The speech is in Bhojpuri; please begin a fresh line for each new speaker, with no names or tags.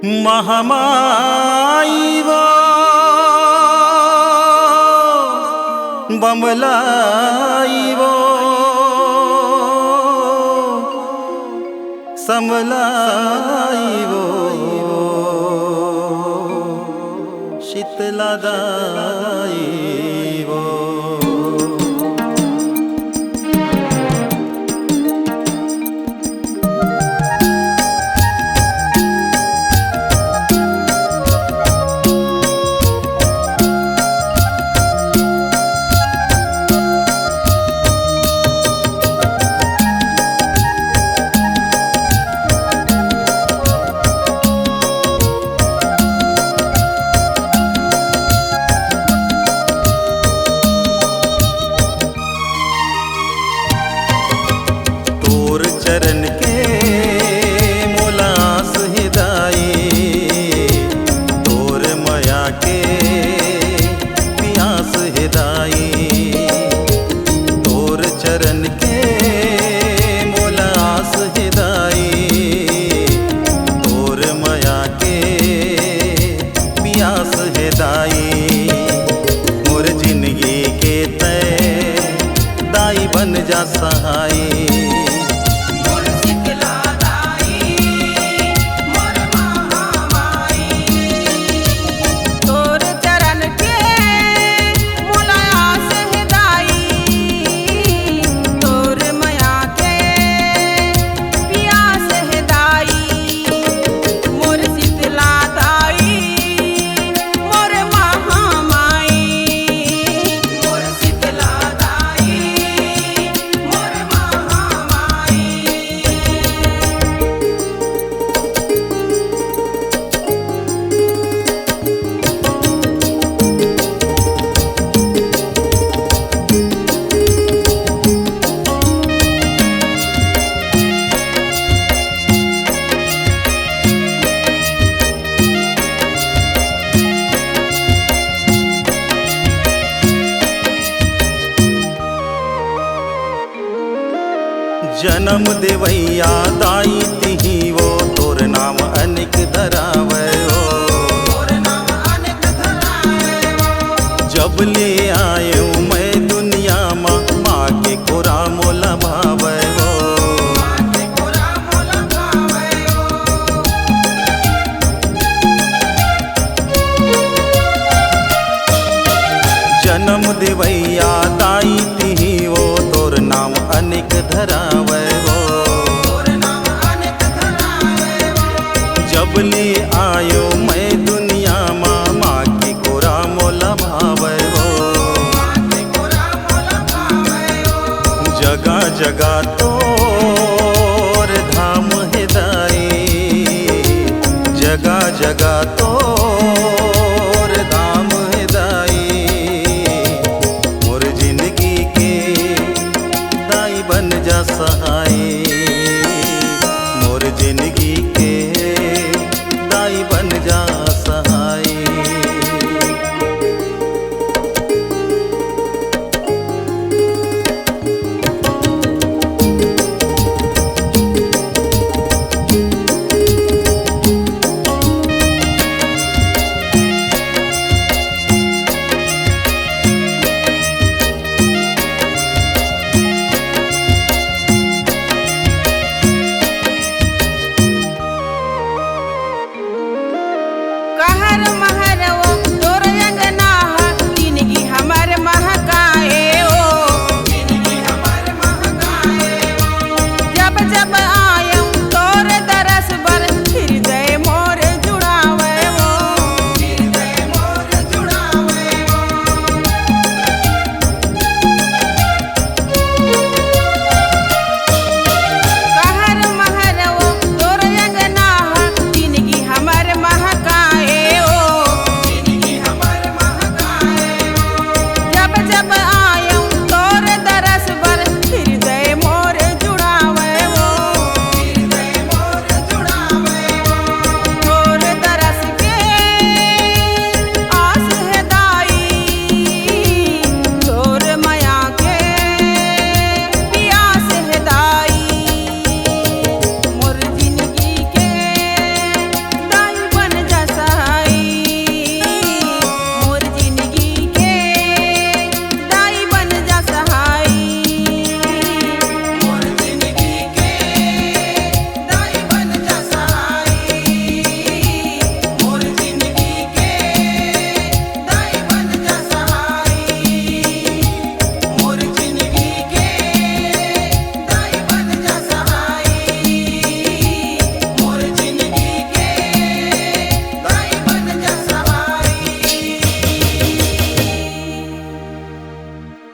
महामाई वो बमलाई वो समलाई वो शीतलादाई वो। चरण के मोलास हिदाई तोर मया के पियास हिदाई। तोर चरण के मोलास हिदाई तोर मया के पियास हिदाई। मोर जिंदगी के तय दाई बन जा सहाई। जन्म देवैया दाई तिही वो तोर नाम अनेक धरावे हो। जब ले आयो मैं दुनिया माँ के कोरा मोला भावे हो। जन्म देवैया दाई तिही वो तोर नाम अनेक धरावे हो। जब ले आयो मैं दुनिया माँ की कोरा मोला भावे हो। जगह जगह तोर धाम हिदाई जगह जगह